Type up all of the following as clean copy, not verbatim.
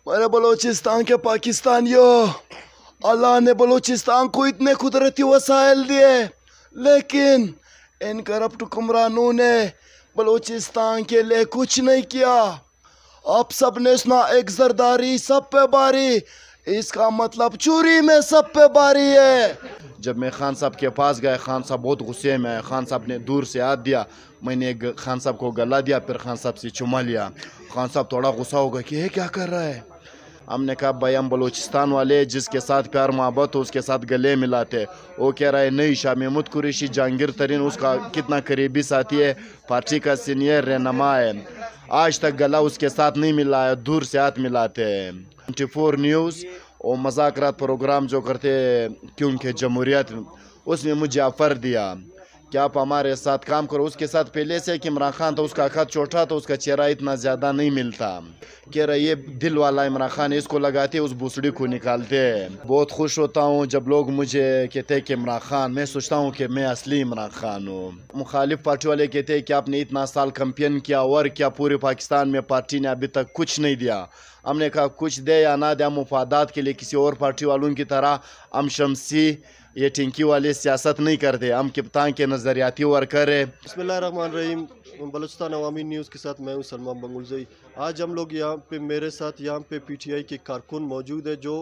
मेरे बलूचिस्तान के पाकिस्तानियों, अल्लाह ने बलूचिस्तान को इतने कुदरती वसाइल दिए, लेकिन इन करप्ट हुक्मरानों ने बलूचिस्तान के लिए कुछ नहीं किया। अब सब ने सुना एक जरदारी सब पे बारी, इसका मतलब चोरी में सब पे बारी है। जब मैं खान साहब के पास गया, खान साहब बहुत गुस्से में आए। खान साहब ने दूर से हाथ दिया, मैंने खान साहब को गला दिया, फिर खान साहब से चुमा लिया। खान साहब थोड़ा गुस्सा हो गया कि ये क्या कर रहा है। हमने कहा भाई हम बलूचिस्तान वाले जिसके साथ प्यार मोहब्बत हो उसके साथ गले मिलाते। वो कह रहा है नहीं, शाह महमूद कुरैशी जहांगीर तरीन उसका कितना करीबी साथी है, पार्टी का सीनियर रहनुमा है, आज तक गला उसके साथ नहीं मिला है, दूर से हाथ मिलाते हैं। 24 न्यूज़ और मज़ाकरात प्रोग्राम जो करते क्योंकि जमहूरियत, उसने मुझे ऑफ़र दिया कि आप हमारे साथ काम करो। उसके साथ पहले से कि इमरान खान था, उसका खत छोटा तो उसका चेहरा इतना ज़्यादा नहीं मिलता। कह रहा ये दिल वाला इमरान खान, इसको लगाते उस भूसड़ी को निकालते हैं। बहुत खुश होता हूँ जब लोग मुझे कहते हैं कि इमरान खान, मैं सोचता हूँ कि मैं असली इमरान खान हूँ। मुखालिफ पार्टी वाले कहते हैं कि आपने इतना साल कैंपेन किया और क्या पूरे पाकिस्तान में पार्टी ने अभी तक कुछ नहीं दिया। हमने कहा कुछ दे या ना दे, हम मुफादात के लिए किसी और पार्टी वालों की तरह हम शमसी ये टिंकी वाले सियासत नहीं करते, हम कप्तान के नज़रियाती वर्कर है। बिस्मिल्लाहिर्रहमानिर्रहीम। बलूचिस्तान अवामी न्यूज़ के साथ मैं हूं सलमान बंगुलज़ई। आज हम लोग यहाँ पे, मेरे साथ यहाँ पे पीटीआई के कारकुन मौजूद है जो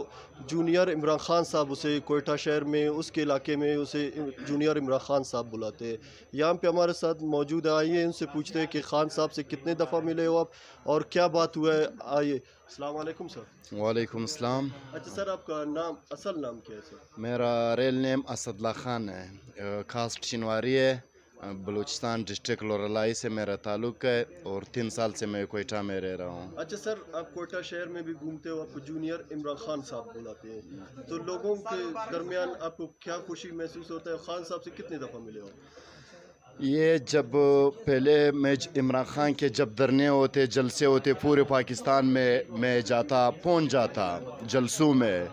जूनियर इमरान खान साहब, उसे कोयटा शहर में उसके इलाके में उसे जूनियर इमरान खान साहब बुलाते हैं। यहाँ पे हमारे साथ मौजूद है, आइए उनसे पूछते हैं कि खान साहब से कितने दफ़ा मिले हो आप और क्या बात हुआ है। आइए। अस्सलाम वालेकुम सर। वालेकुम सलाम। अच्छा सर, आपका नाम, असल नाम क्या है सर? मेरा रियल नेम असदुल्ला खान है, कास्ट शिनवारी है, बलूचिस्तान डिस्ट्रिक्ट लोरलाई से मेरा ताल्लुक़ है और 3 साल से मैं कोयटा में रह रहा हूँ। अच्छा सर, आप कोयटा शहर में भी घूमते हो, आपको जूनियर इमरान खान साहब बुलाते हैं, तो लोगों के दरमियान आपको क्या खुशी महसूस होता है? खान साहब से कितनी दफ़ा मिले हो? ये जब पहले मैं इमरान खान के जब धरने होते, जलसे होते पूरे पाकिस्तान में, मैं जाता पहुंच जाता जलसों में,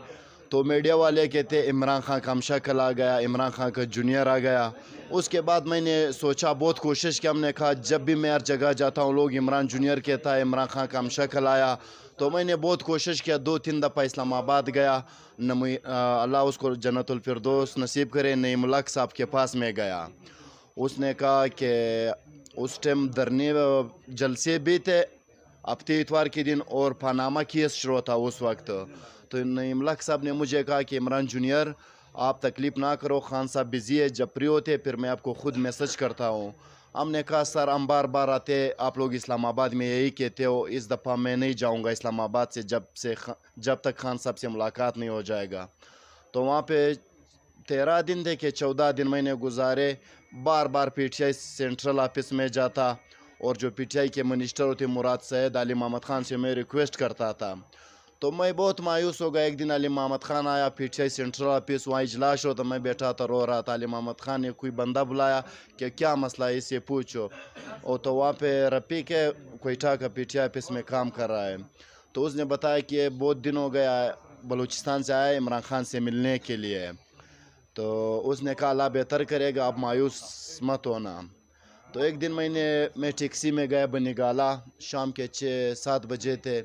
तो मीडिया वाले कहते इमरान खान का शक्ल आ गया, इमरान खान का जूनियर आ गया। उसके बाद मैंने सोचा, बहुत कोशिश की, हमने कहा जब भी मैं हर जगह जाता हूँ लोग इमरान जूनियर कहता है, इमरान खान का शक्ल आया। तो मैंने बहुत कोशिश किया, 2-3 दफ़ा इस्लामाबाद गया, अल्लाह उसको जन्नतुल फिरदौस नसीब करे, नईमुल्लाह साहब के पास में गया। उसने कहा कि उस टाइम धरने जलसे भी थे हफ्ते इतवार के दिन और पनामा केस शुरू था उस वक्त। तो नईमुल्लाह साहब ने मुझे कहा कि इमरान जूनियर आप तकलीफ़ ना करो, खान साहब बिज़ी है, जब फ्री होते फिर मैं आपको ख़ुद मैसेज करता हूँ। हमने कहा सर हम बार बार आते, आप लोग इस्लामाबाद में यही कहते हो, इस दफ़ा मैं नहीं जाऊँगा इस्लामाबाद से जब तक खान साहब से मुलाकात नहीं हो जाएगा। तो वहाँ पे 13 दिन थे कि 14 दिन मैंने गुजारे, बार बार पीटीआई सेंट्रल ऑफिस में जाता और जो पीटीआई के मिनिस्टर होते मुराद सैयद, अली मोहम्मद खान से मैं रिक्वेस्ट करता था। तो मैं बहुत मायूस हो गया। एक दिन अली मोहम्मद खान आया पीटीआई सेंट्रल ऑफिस, वहाँ इजलास हो, तो मैं बैठा था रो रहा था। अली मोहम्मद खान ने कोई बंदा बुलाया कि क्या मसला है इससे पूछो, और तो वहाँ पे रफ़ीक है कोयटा का पीटीआई ऑफिस में काम कर रहा है। तो उसने बताया कि ये बहुत दिन हो गया बलूचिस्तान से आया इमरान खान से मिलने के लिए। तो उसने कहा अल्लाह बेहतर करेगा, आप मायूस मत होना। तो एक दिन मैं टैक्सी में गया बनीगाला, शाम के 6-7 बजे थे।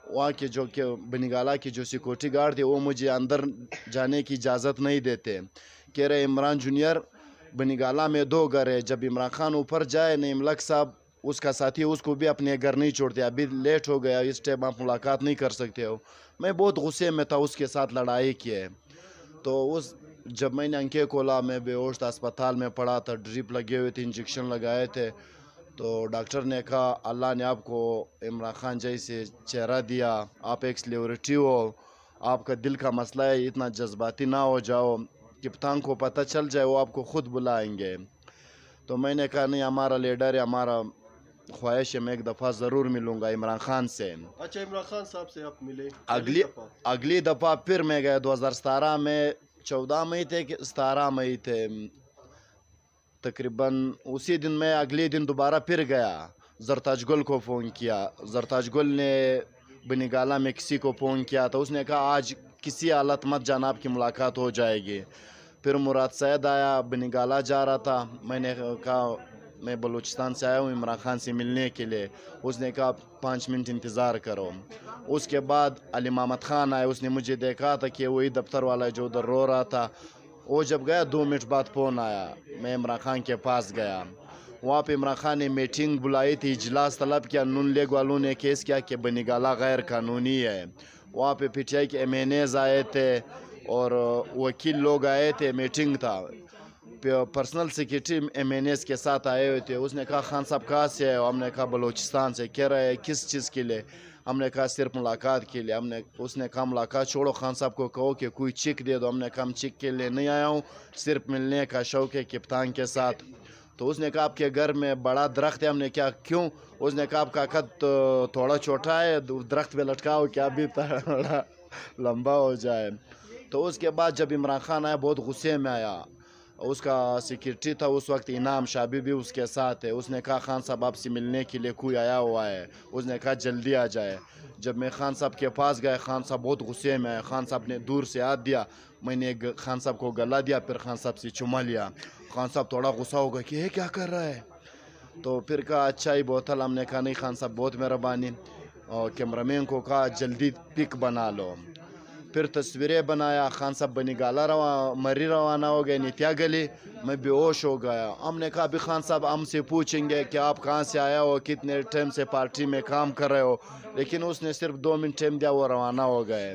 वहाँ के जो कि बनीगाला के जो सिक्योरिटी गार्ड थे वो मुझे अंदर जाने की इजाज़त नहीं देते। कह रहे इमरान जूनियर बनीगाला में 2 घर है, जब इमरान खान ऊपर जाए नईमुल्लाह साहब उसका साथी उसको भी अपने घर नहीं छोड़ते, अभी लेट हो गया, इस टाइम आप मुलाकात नहीं कर सकते हो। मैं बहुत गुस्से में था, उसके साथ लड़ाई की है। तो जब मैंने आंखें खोला मैं बेहोश था, अस्पताल में पड़ा था, ड्रिप लगे हुए थे, इंजेक्शन लगाए थे। तो डॉक्टर ने कहा अल्लाह ने आपको इमरान खान जैसे चेहरा दिया, आप एक सेलिब्रिटी हो, आपका दिल का मसला है, इतना जज्बाती ना हो जाओ, कप्तान को पता चल जाए वो आपको ख़ुद बुलाएंगे। तो मैंने कहा नहीं, हमारा लीडर है, हमारा ख्वाहिश है, मैं एक दफ़ा ज़रूर मिलूँगा इमरान खान से। अच्छा, इमरान खान साहब से आप मिले? अगली दफ़ा फिर मैं गया 2017 में, 14 मई थे कि 17 मई थे तकरीबन, उसी दिन मैं अगले दिन दोबारा फिर गया। जरताज गुल को फ़ोन किया, जरताज गुल ने बनीगाला में किसी को फ़ोन किया, तो उसने कहा आज किसी हालत मत जाना, आपकी मुलाकात हो जाएगी। फिर मुराद सैयद आया, बनीगाला जा रहा था, मैंने कहा میں بلوچستان سے آیا ہوں عمران خان سے ملنے کے لیے. اس نے کہا 5 منٹ انتظار کرو. اس کے بعد علی محمد خان آئے, اس نے مجھے دیکھا تھا کہ وہی دفتر والا جو ادھر رو رہا تھا. وہ جب گیا 2 منٹ بعد فون آیا, میں عمران خان کے پاس گیا. وہاں پہ عمران خان نے میٹنگ بلائی تھی, اجلاس طلب کیا. نون لیگ والوں نے کیس کیا کہ بنی گالہ غیر قانونی ہے. وہاں پہ پی ٹی آئی کے MNAs آئے تھے اور وکیل لوگ آئے تھے, میٹنگ تھا. پرسنل سیکریٹری MNAs کے ساتھ آئے ہوئے تھے. اس نے کہا خان صاحب کہاں سے ہے؟ ہم نے کہا بلوچستان سے. کہہ رہے کس چیز کے لیے؟ ہم نے کہا صرف ملاقات کے لیے. اس نے کہا ملاقات چھوڑو, خان صاحب کو کہو کہ کوئی چیک دے دو. ہم نے کہا ہم چیک کے لیے نہیں آیا ہوں, صرف ملنے کا شوق ہے کپتان کے ساتھ. تو اس نے کہا آپ کے گھر میں بڑا درخت ہے. ہم نے کہا کیوں؟ اس نے کہا آپ کا قد تھوڑا چھوٹا ہے, درخت پہ لٹکاؤ کہ ابھی تھوڑا لمبا ہو جائے. تو اس کے بعد جب عمران خان آیا بہت غصے میں آیا. اس کا سیکریٹری تھا اس وقت انعام شابی بھی اس کے ساتھ ہے. اس نے کہا خان صاحب آپ سے ملنے کے لیے کوئی آیا ہوا ہے. اس نے کہا جلدی آ جائے. جب میں خان صاحب کے پاس گیا, خان صاحب بہت غصے میں آئے. خان صاحب نے دور سے ہاتھ دیا, میں نے خان صاحب کو گلا دیا, پھر خان صاحب سے چما لیا. خان صاحب تھوڑا غصہ ہو گیا کہ یہ کیا کر رہا ہے. تو پھر کہا اچھا ہی بوتل. ہم نے کہا نہیں خان صاحب بہت مہربانی. اور کیمرہ مین کو کہا جلدی پک بنا لو. پھر تصویریں بنایا. خان صاحب بنی گالہ مری روانہ ہو گئے نتیا گلی. میں بے ہوش ہو گیا. ہم نے کہا ابھی خان صاحب ہم سے پوچھیں گے کہ آپ کہاں سے آیا ہو, کتنے ٹائم سے پارٹی میں کام کر رہے ہو. لیکن اس نے صرف 2 منٹ ٹائم دیا, وہ روانہ ہو گئے.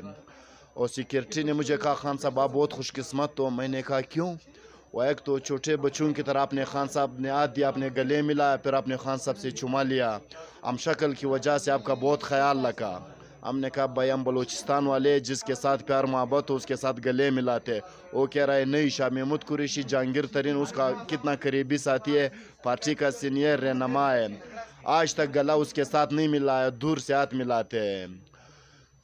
اور سیکریٹری نے مجھے کہا خان صاحب آپ بہت خوش قسمت ہو. میں نے کہا کیوں؟ وہ ایک تو چھوٹے بچوں کی طرح اپنے خان صاحب نے ہاتھ دیا, اپنے گلے ملایا, پھر اپنے خان صاحب سے چما لیا. ہم شکل کی وجہ سے آپ کا بہت خیال رکھا. ہم نے کہا بھائی ہم بلوچستان والے جس کے ساتھ پیار محبت ہو اس کے ساتھ گلے ملاتے. وہ کہہ رہا ہے نہیں, شاہ محمود قریشی جہانگیر ترین اس کا کتنا قریبی ساتھی ہے, پارٹی کا سینئر رہنما ہے, آج تک گلا اس کے ساتھ نہیں ملا ہے, دور سے ہاتھ ملاتے ہیں.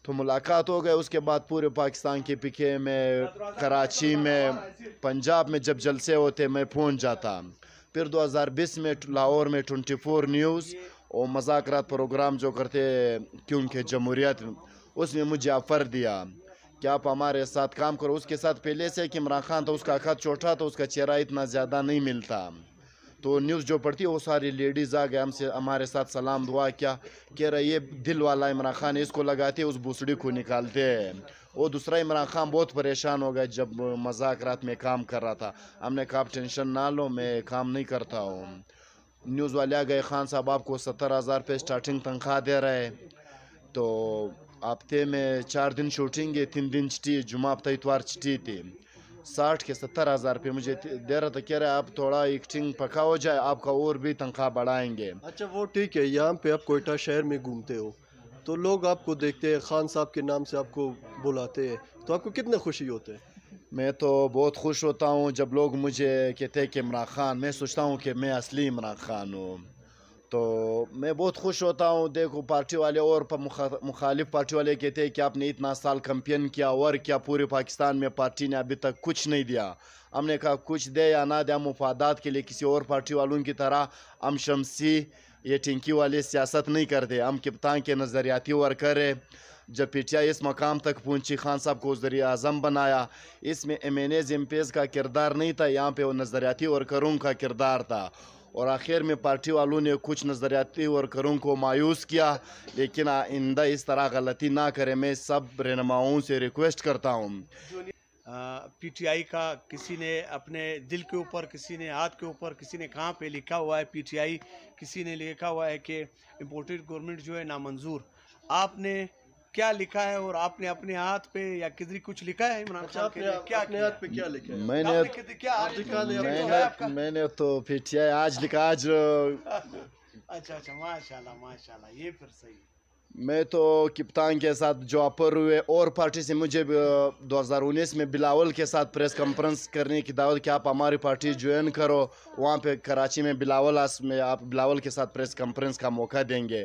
تو ملاقات ہو گئے. اس کے بعد پورے پاکستان کے پکے میں, کراچی میں, پنجاب میں جب جلسے ہوتے میں پہنچ جاتا. پھر 2020 میں لاہور میں 24 نیوز اور مذاکرات پروگرام جو کرتے کیونکہ جمہوریت, اس نے مجھے آفر دیا کہ آپ ہمارے ساتھ کام کرو. اس کے ساتھ پہلے سے کہ عمران خان تھا, اس کا قد چھوٹا تو اس کا چہرہ اتنا زیادہ نہیں ملتا. تو نیوز جو پڑھتی وہ ساری لیڈیز آ گئے, ہمارے ساتھ سلام دعا کیا. کہہ رہے یہ دل والا عمران خان ہے, اس کو لگاتے اس بوسڑی کو نکالتے ہیں. وہ دوسرا عمران خان بہت پریشان ہو گیا جب مذاکرات میں کام کر رہا تھا. ہم نے کہا آپ ٹینشن نہ لو, میں کام نہیں کرتا ہوں. نیوز والے آ گئے, خان صاحب آپ کو 70,000 روپے اسٹارٹنگ تنخواہ دے رہے, تو ہفتے میں 4 دن شوٹنگ ہے, 3 دن چھٹی, جمعہ ہفتہ اتوار چھٹی تھی. 60 کے 70,000 روپے مجھے دے رہا تھا. کہہ رہے آپ تھوڑا ایکٹنگ پکا ہو جائے, آپ کا اور بھی تنخواہ بڑھائیں گے. اچھا وہ ٹھیک ہے, یہاں پہ آپ کوئٹہ شہر میں گھومتے ہو تو لوگ آپ کو دیکھتے ہیں, خان صاحب کے نام سے آپ کو بلاتے ہیں, تو آپ کو کتنے خوشی ہوتے ہیں؟ میں تو بہت خوش ہوتا ہوں جب لوگ مجھے کہتے ہیں کہ عمران خان. میں سوچتا ہوں کہ میں اصلی عمران خان ہوں, تو میں بہت خوش ہوتا ہوں. دیکھو پارٹی والے اور مخالف پارٹی والے کہتے ہیں کہ آپ نے اتنا سال کیمپین کیا اور کیا پورے پاکستان میں پارٹی نے ابھی تک کچھ نہیں دیا. ہم نے کہا کچھ دے یا نہ دے, ہم مفادات کے لیے کسی اور پارٹی والوں کی طرح ہم شمسی یہ ٹنکی والے سیاست نہیں کرتے. ہم کپتان کے نظریاتی ورکر ہیں. جب پی ٹی آئی اس مقام تک پہنچی, خان صاحب کو وزیر اعظم بنایا, اس میں MNAs MPs کا کردار نہیں تھا, یہاں پہ وہ نظریاتی ورکروں کا کردار تھا. اور آخر میں پارٹی والوں نے کچھ نظریاتی ورکروں کو مایوس کیا. لیکن آئندہ اس طرح غلطی نہ کرے, میں سب رہنماؤں سے ریکویسٹ کرتا ہوں. پی ٹی آئی کا کسی نے اپنے دل کے اوپر, کسی نے ہاتھ کے اوپر, کسی نے کہاں پہ لکھا ہوا ہے پی ٹی آئی, کسی نے لکھا ہوا ہے کہ امپورٹڈ گورنمنٹ جو ہے نامنظور. آپ نے کیا لکھا ہے اور آپ نے اپنے ہاتھ پہ یا کدھر کچھ لکھا ہے عمران خان کے لیے؟ کیا اپنے ہاتھ پہ کیا لکھا ہے؟ میں نے تو پی ٹی آئی آج لکھا آج. اچھا ماشاءاللہ ماشاءاللہ, یہ پھر صحیح. میں تو کپتان کے ساتھ جو اپر ہوئے اور پارٹی سے مجھے 2019 میں بلاول کے ساتھ پریس کانفرنس کرنے کی دعوت کہ آپ ہماری پارٹی جوائن کرو. وہاں پہ کراچی میں میں آپ بلاول کے ساتھ پریس کانفرنس کا موقع دیں گے.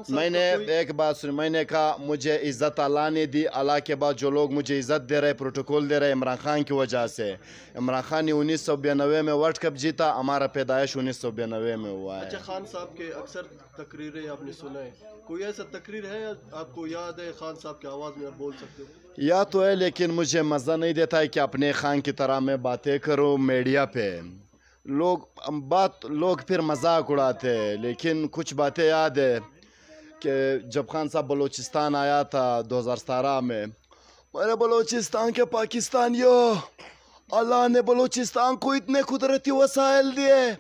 میں نے ایک بات سنی, میں نے کہا مجھے عزت اللہ نے دی, اللہ کے بعد جو لوگ مجھے عزت دے رہے, پروٹوکول دے رہے, عمران خان کی وجہ سے. عمران خان نے 1992 میں ورلڈ کپ جیتا, ہمارا پیدائش 1992 میں ہوا ہے. اچھا خان صاحب کے اکثر تقریریں آپ نے سنا ہے, کوئی ایسا تقریر ہے آپ کو یاد ہے خان صاحب کی آواز میں آپ بول سکتے ہو؟ یا تو ہے, لیکن مجھے مزہ نہیں دیتا ہے کہ اپنے خان کی طرح میں باتیں کروں میڈیا پہ. लोग फिर मजाक उड़ाते हैं, लेकिन कुछ बातें याद है कि जब खान साहब बलूचिस्तान आया था 2017 में, मैंने बलूचिस्तान के पाकिस्तानियों, अल्लाह ने बलूचिस्तान को इतने कुदरती वसाइल दिए,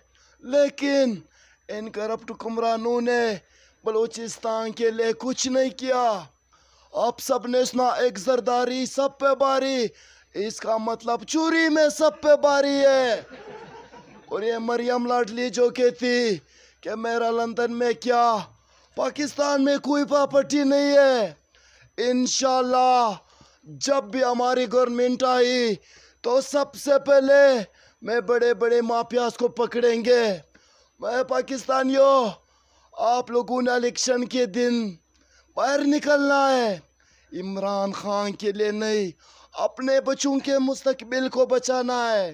लेकिन इन करप्ट हुक्मरानों ने बलूचिस्तान के लिए कुछ नहीं किया। अब सब ने सुना एक जरदारी सब पे बारी, इसका मतलब चोरी में सब पे बारी है। और ये मरियम लाडली जो कहती कि मेरा लंदन में क्या, पाकिस्तान में कोई प्रॉपर्टी नहीं है, इंशाल्लाह जब भी हमारी गवर्नमेंट आई तो सबसे पहले मैं बड़े बड़े माफियाज को पकड़ेंगे। मैं पाकिस्तानियों, आप लोगों ने इलेक्शन के दिन बाहर निकलना है, इमरान खान के लिए नहीं, अपने बच्चों के मुस्तकबिल को बचाना है।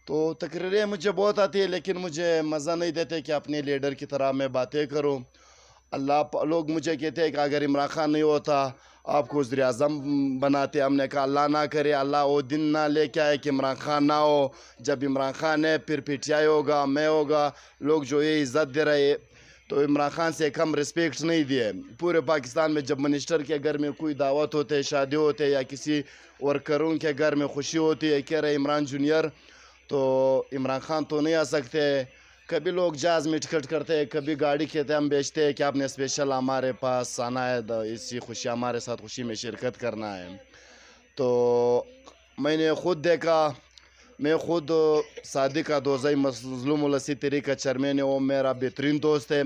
तो तकरीरें मुझे बहुत आती है, लेकिन मुझे मज़ा नहीं देते कि अपने लीडर की तरह मैं बातें करूं। लोग मुझे कहते हैं कि अगर इमरान खान नहीं होता आपको वज़ीर आज़म बनाते। हमने कहा अल्लाह ना करे, अल्लाह वो दिन ना लेके आए कि इमरान खान ना हो। जब इमरान खान है फिर PTI होगा, मैं होगा, लोग जो ये इज़्ज़त दे रहे, तो इमरान खान से कम रिस्पेक्ट नहीं दिए। पूरे पाकिस्तान में जब मिनिस्टर के घर में कोई दावत होते, शादी होते, या किसी वर्करों के घर में खुशी होती है, कह रहे इमरान जूनियर, तो इमरान खान तो नहीं आ सकते। कभी लोग जहाज़ में टिकट करते हैं, कभी गाड़ी कहते हम बेचते हैं कि आपने स्पेशल हमारे पास आना है, इसी खुशी हमारे साथ खुशी में शिरकत करना है। तो मैंने ख़ुद देखा, मैं ख़ुद सादिक दोज़ई मज़लूम उलसी तहरीक चेयरमैन है, वो मेरा बेहतरीन दोस्त है,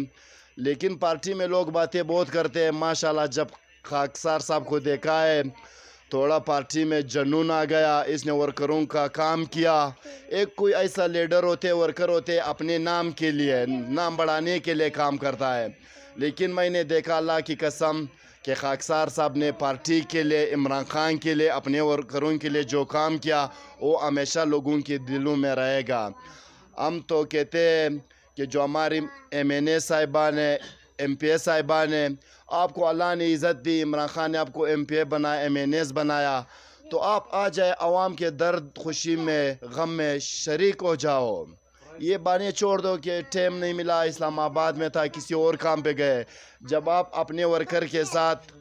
लेकिन पार्टी में लोग बातें बहुत करते हैं। माशाल्लाह जब खाकसार साहब को देखा है, थोड़ा पार्टी में जुनून आ गया, इसने वर्करों का काम किया। एक कोई ऐसा लीडर होते, वर्कर होते, अपने नाम के लिए, नाम बढ़ाने के लिए काम करता है, लेकिन मैंने देखा अल्लाह की कसम कि खाकसार साहब ने पार्टी के लिए, इमरान खान के लिए, अपने वर्करों के लिए जो काम किया वो हमेशा लोगों के दिलों में रहेगा। हम तो कहते हैं कि जो हमारी MNA साहिबान है, MPA साहिबान है, आपको अल्लाह ने इज़्ज़त दी, इमरान खान ने आपको MPA बनाया, MNAs बनाया, तो आप आ जाए आवाम के दर्द खुशी में, गम में शरीक हो जाओ। ये बातें छोड़ दो कि टाइम नहीं मिला, इस्लामाबाद में था, किसी और काम पे गए। जब आप अपने वर्कर के साथ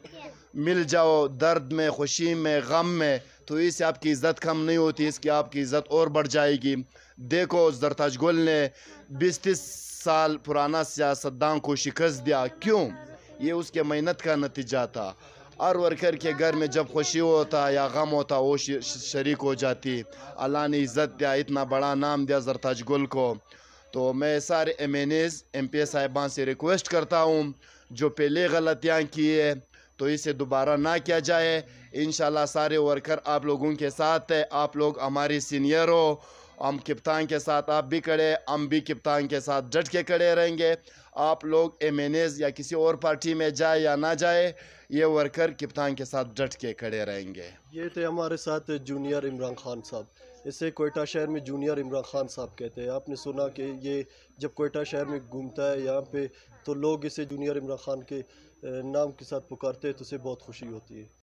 मिल जाओ, दर्द में, खुशी में, गम में, तो इससे आपकी इज़्ज़त कम नहीं होती, इसकी आपकी इज़्ज़त और बढ़ जाएगी। देखो ज़रताज गुल ने 20-30 साल पुराना सियासतदान को शिकस्त दिया, क्यों? ये उसके मेहनत का नतीजा था। हर वर्कर के घर में जब खुशी होता या गम होता वो शरीक हो जाती। अल्लाह ने इज़्ज़त दिया, इतना बड़ा नाम दिया ज़रताज गुल को। तो मैं सारे MNAs MPA साहिबान से रिक्वेस्ट करता हूँ, जो पहले गलतियाँ की है तो इसे दोबारा ना किया जाए। इंशाल्लाह सारे वर्कर आप लोगों के साथ है, आप लोग हमारी सीनियर हो, हम कप्तान के साथ आप भी खड़े, हम भी कप्तान के साथ डट के खड़े रहेंगे। आप लोग MNAs या किसी और पार्टी में जाए या ना जाए, ये वर्कर कप्तान के साथ डट के खड़े रहेंगे। ये थे हमारे साथ जूनियर इमरान खान साहब। इसे कोयटा शहर में जूनियर इमरान खान साहब कहते हैं। आपने सुना कि ये जब कोयटा शहर में घूमता है यहाँ पे, तो लोग इसे जूनियर इमरान खान के नाम के साथ पुकारते हैं, तो उसे बहुत खुशी होती है।